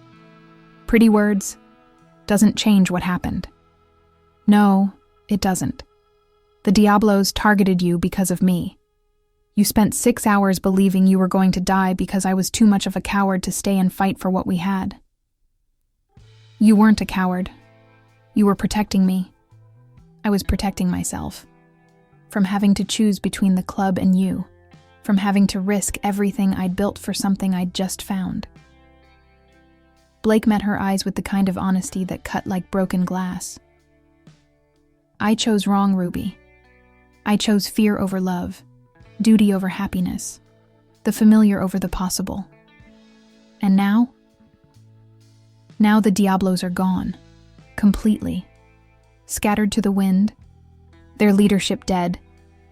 Pretty words doesn't change what happened. No, it doesn't. The Diablos targeted you because of me. You spent 6 hours believing you were going to die because I was too much of a coward to stay and fight for what we had. You weren't a coward. You were protecting me. I was protecting myself. From having to choose between the club and you. From having to risk everything I'd built for something I'd just found. Blake met her eyes with the kind of honesty that cut like broken glass. I chose wrong, Ruby. I chose fear over love, duty over happiness, the familiar over the possible. And now? Now the Diablos are gone. Completely. Scattered to the wind. Their leadership dead.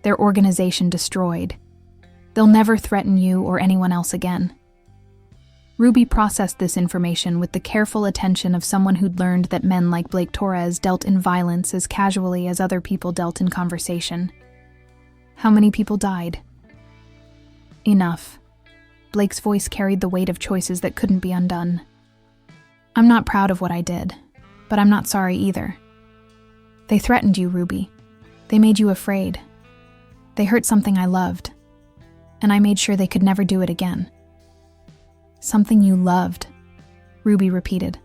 Their organization destroyed. They'll never threaten you or anyone else again. Ruby processed this information with the careful attention of someone who'd learned that men like Blake Torres dealt in violence as casually as other people dealt in conversation. How many people died? Enough. Blake's voice carried the weight of choices that couldn't be undone. I'm not proud of what I did, but I'm not sorry either. They threatened you, Ruby. They made you afraid. They hurt something I loved, and I made sure they could never do it again. Something you loved, Ruby repeated.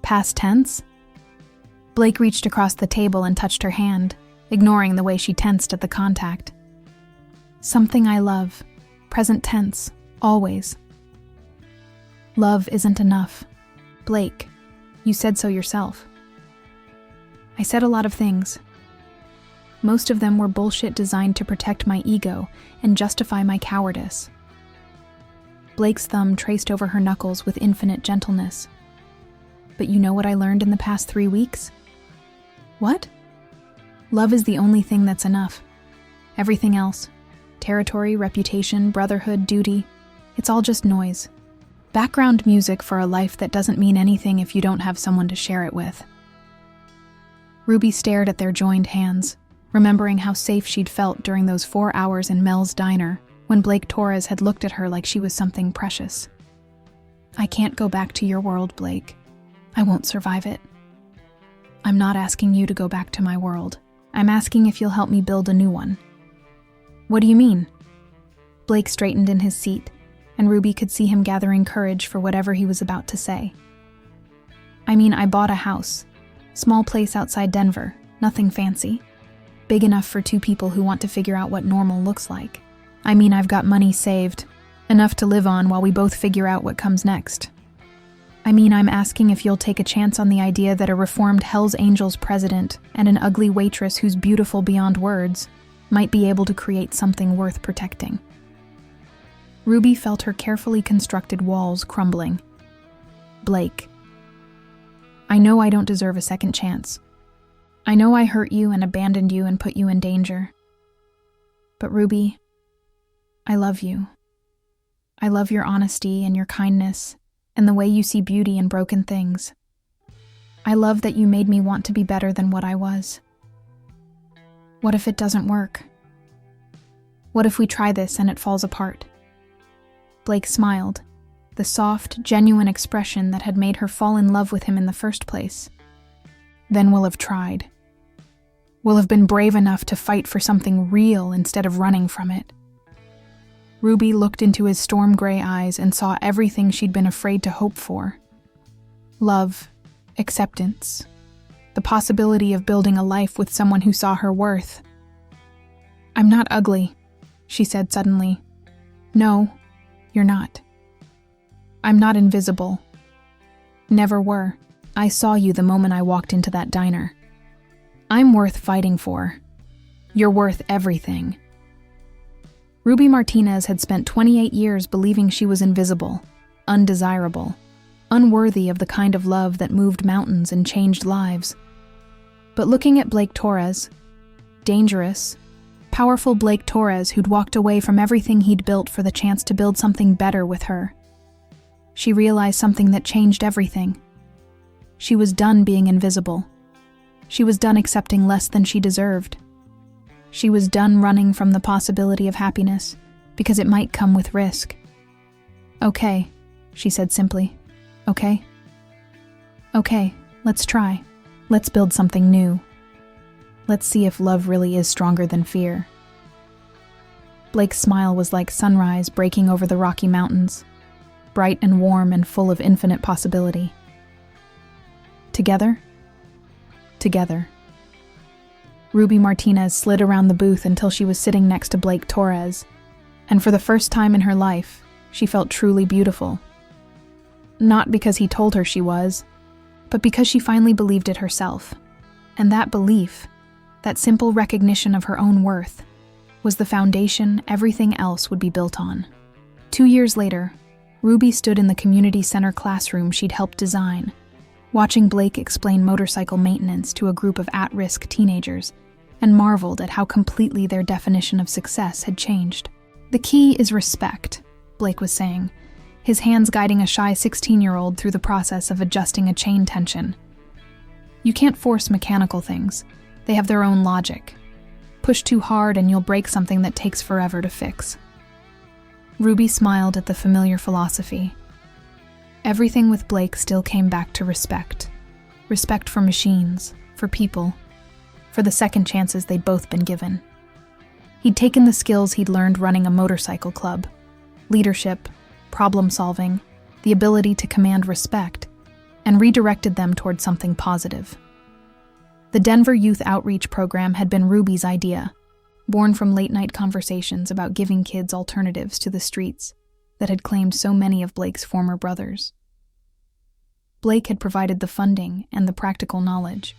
Past tense? Blake reached across the table and touched her hand, ignoring the way she tensed at the contact. Something I love, present tense, always. Love isn't enough. Blake, you said so yourself. I said a lot of things. Most of them were bullshit designed to protect my ego and justify my cowardice. Blake's thumb traced over her knuckles with infinite gentleness. But you know what I learned in the past 3 weeks? What? Love is the only thing that's enough. Everything else, territory, reputation, brotherhood, duty, it's all just noise. Background music for a life that doesn't mean anything if you don't have someone to share it with. Ruby stared at their joined hands, remembering how safe she'd felt during those 4 hours in Mel's diner when Blake Torres had looked at her like she was something precious. I can't go back to your world, Blake. I won't survive it. I'm not asking you to go back to my world. I'm asking if you'll help me build a new one. What do you mean? Blake straightened in his seat, and Ruby could see him gathering courage for whatever he was about to say. I mean, I bought a house. Small place outside Denver, nothing fancy. Big enough for 2 people who want to figure out what normal looks like. I mean, I've got money saved, enough to live on while we both figure out what comes next. I mean, I'm asking if you'll take a chance on the idea that a reformed Hells Angels president and an ugly waitress who's beautiful beyond words might be able to create something worth protecting. Ruby felt her carefully constructed walls crumbling. Blake. I know I don't deserve a second chance. I know I hurt you and abandoned you and put you in danger. But Ruby, I love you. I love your honesty and your kindness and the way you see beauty in broken things. I love that you made me want to be better than what I was. What if it doesn't work? What if we try this and it falls apart? Blake smiled, the soft, genuine expression that had made her fall in love with him in the first place. Then we'll have tried. We'll have been brave enough to fight for something real instead of running from it. Ruby looked into his storm gray eyes and saw everything she'd been afraid to hope for. Love, acceptance, the possibility of building a life with someone who saw her worth. I'm not ugly, she said suddenly. No, you're not. I'm not invisible. Never were. I saw you the moment I walked into that diner. I'm worth fighting for. You're worth everything. Ruby Martinez had spent 28 years believing she was invisible, undesirable, unworthy of the kind of love that moved mountains and changed lives. But looking at Blake Torres, dangerous, powerful Blake Torres who'd walked away from everything he'd built for the chance to build something better with her, she realized something that changed everything. She was done being invisible. She was done accepting less than she deserved. She was done running from the possibility of happiness because it might come with risk. Okay, she said simply. Okay? Okay, let's try. Let's build something new. Let's see if love really is stronger than fear. Blake's smile was like sunrise breaking over the Rocky Mountains, bright and warm and full of infinite possibility. Together? Together. Ruby Martinez slid around the booth until she was sitting next to Blake Torres, and for the first time in her life, she felt truly beautiful. Not because he told her she was, but because she finally believed it herself. And that belief, that simple recognition of her own worth, was the foundation everything else would be built on. 2 years later, Ruby stood in the community center classroom she'd helped design, watching Blake explain motorcycle maintenance to a group of at-risk teenagers, and marveled at how completely their definition of success had changed. The key is respect, Blake was saying, his hands guiding a shy 16-year-old through the process of adjusting a chain tension. You can't force mechanical things. They have their own logic. Push too hard and you'll break something that takes forever to fix. Ruby smiled at the familiar philosophy. Everything with Blake still came back to respect. Respect for machines, for people, for the second chances they'd both been given. He'd taken the skills he'd learned running a motorcycle club, leadership, problem-solving, the ability to command respect, and redirected them toward something positive. The Denver Youth Outreach Program had been Ruby's idea, born from late-night conversations about giving kids alternatives to the streets that had claimed so many of Blake's former brothers. Blake had provided the funding and the practical knowledge.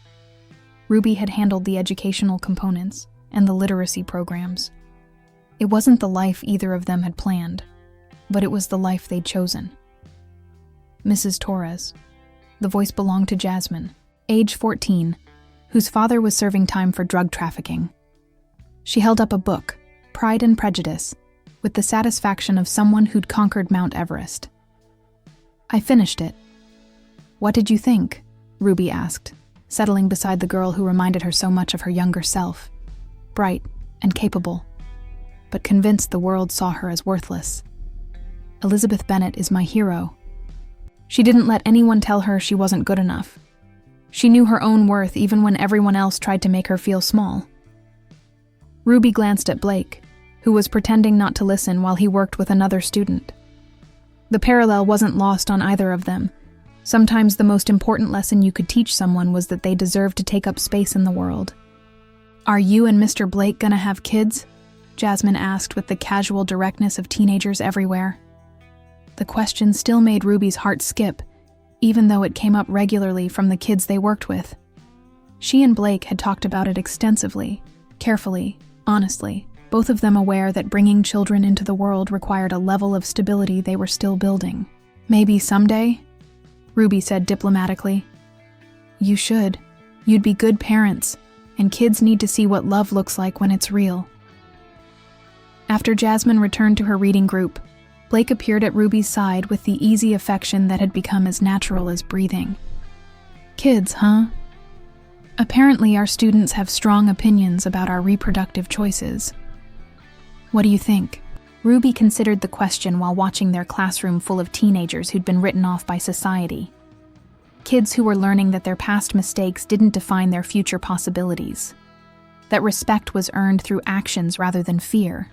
Ruby had handled the educational components and the literacy programs. It wasn't the life either of them had planned, but it was the life they'd chosen. Mrs. Torres, the voice belonged to Jasmine, age 14, whose father was serving time for drug trafficking. She held up a book, Pride and Prejudice, with the satisfaction of someone who'd conquered Mount Everest. I finished it. What did you think? Ruby asked, settling beside the girl who reminded her so much of her younger self, bright and capable, but convinced the world saw her as worthless. Elizabeth Bennet is my hero. She didn't let anyone tell her she wasn't good enough. She knew her own worth even when everyone else tried to make her feel small. Ruby glanced at Blake, who was pretending not to listen while he worked with another student. The parallel wasn't lost on either of them. Sometimes the most important lesson you could teach someone was that they deserved to take up space in the world. Are you and Mr. Blake gonna have kids? Jasmine asked with the casual directness of teenagers everywhere. The question still made Ruby's heart skip, even though it came up regularly from the kids they worked with. She and Blake had talked about it extensively, carefully, honestly, both of them aware that bringing children into the world required a level of stability they were still building. Maybe someday? Ruby said diplomatically. You should. You'd be good parents, and kids need to see what love looks like when it's real. After Jasmine returned to her reading group, Blake appeared at Ruby's side with the easy affection that had become as natural as breathing. Kids, huh? Apparently our students have strong opinions about our reproductive choices. What do you think? Ruby considered the question while watching their classroom full of teenagers who'd been written off by society. Kids who were learning that their past mistakes didn't define their future possibilities. That respect was earned through actions rather than fear.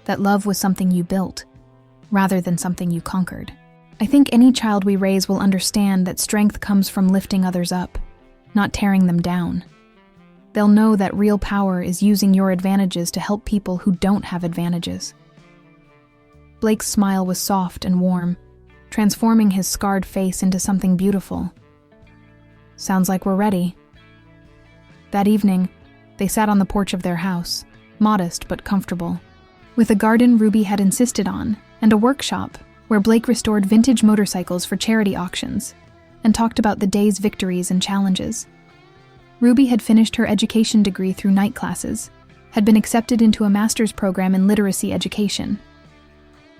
That love was something you built, rather than something you conquered. I think any child we raise will understand that strength comes from lifting others up, not tearing them down. They'll know that real power is using your advantages to help people who don't have advantages. Blake's smile was soft and warm, transforming his scarred face into something beautiful. Sounds like we're ready. That evening, They sat on the porch of their house, modest but comfortable, with a garden Ruby had insisted on, and a workshop where Blake restored vintage motorcycles for charity auctions and talked about the day's victories and challenges. Ruby had finished her education degree through night classes, had been accepted into a master's program in literacy education.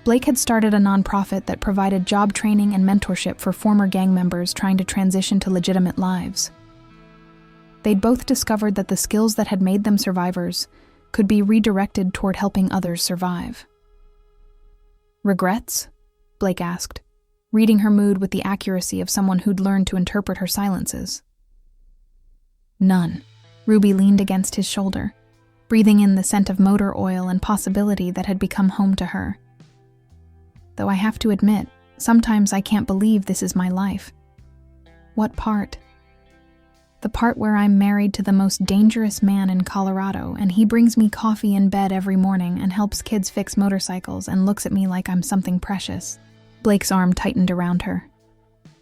Blake had started a nonprofit that provided job training and mentorship for former gang members trying to transition to legitimate lives. They'd both discovered that the skills that had made them survivors could be redirected toward helping others survive. "Regrets?" Blake asked, reading her mood with the accuracy of someone who'd learned to interpret her silences. "None." Ruby leaned against his shoulder, breathing in the scent of motor oil and possibility that had become home to her. "Though I have to admit, sometimes I can't believe this is my life." "What part?" "The part where I'm married to the most dangerous man in Colorado, and he brings me coffee in bed every morning and helps kids fix motorcycles and looks at me like I'm something precious." Blake's arm tightened around her.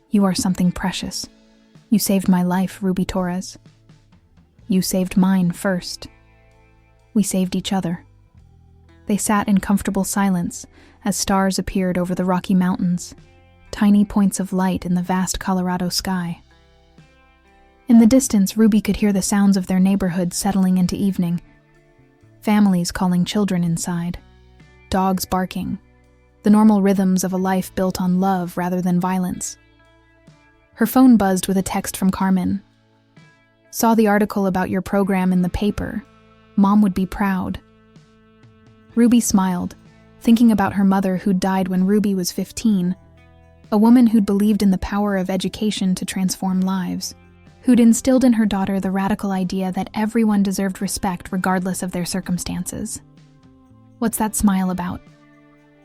"You are something precious. You saved my life, Ruby Torres. You saved mine first. We saved each other." They sat in comfortable silence as stars appeared over the Rocky Mountains, tiny points of light in the vast Colorado sky. In the distance, Ruby could hear the sounds of their neighborhood settling into evening. Families calling children inside, dogs barking, the normal rhythms of a life built on love rather than violence. Her phone buzzed with a text from Carmen. "Saw the article about your program in the paper. Mom would be proud." Ruby smiled, thinking about her mother who'd died when Ruby was 15, a woman who'd believed in the power of education to transform lives, who'd instilled in her daughter the radical idea that everyone deserved respect regardless of their circumstances. "What's that smile about?"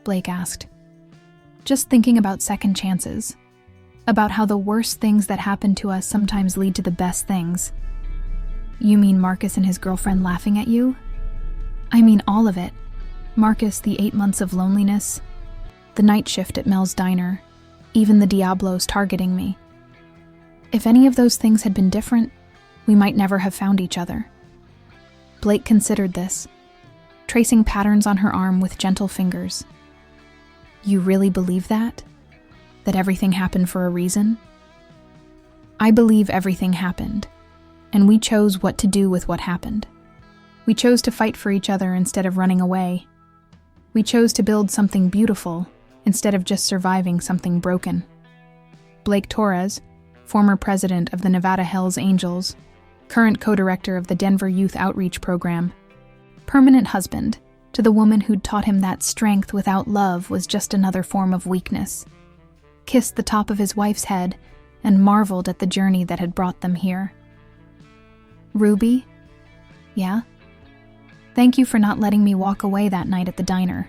Blake asked. "Just thinking about second chances. About how the worst things that happen to us sometimes lead to the best things." "You mean Marcus and his girlfriend laughing at you?" "I mean all of it. Marcus, the 8 months of loneliness, the night shift at Mel's diner, even the Diablos targeting me. If any of those things had been different, we might never have found each other." Blake considered this, tracing patterns on her arm with gentle fingers. "You really believe that? That everything happened for a reason?" "I believe everything happened, and we chose what to do with what happened. We chose to fight for each other instead of running away. We chose to build something beautiful instead of just surviving something broken." Blake Torres, former president of the Nevada Hells Angels, current co-director of the Denver Youth Outreach Program, permanent husband to the woman who'd taught him that strength without love was just another form of weakness, kissed the top of his wife's head and marveled at the journey that had brought them here. "Ruby?" "Yeah?" "Thank you for not letting me walk away that night at the diner.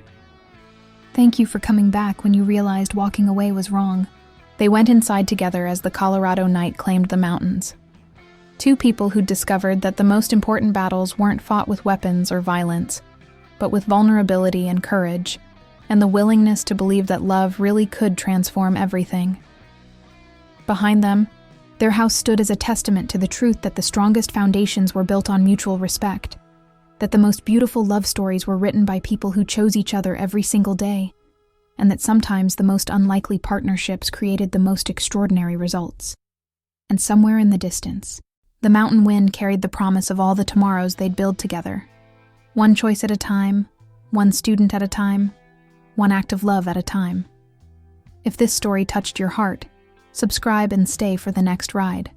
Thank you for coming back when you realized walking away was wrong." They went inside together as the Colorado night claimed the mountains. Two people who'd discovered that the most important battles weren't fought with weapons or violence, but with vulnerability and courage, and the willingness to believe that love really could transform everything. Behind them, their house stood as a testament to the truth that the strongest foundations were built on mutual respect, that the most beautiful love stories were written by people who chose each other every single day, and that sometimes the most unlikely partnerships created the most extraordinary results. And somewhere in the distance, the mountain wind carried the promise of all the tomorrows they'd build together. One choice at a time, one student at a time, one act of love at a time. If this story touched your heart, subscribe and stay for the next ride.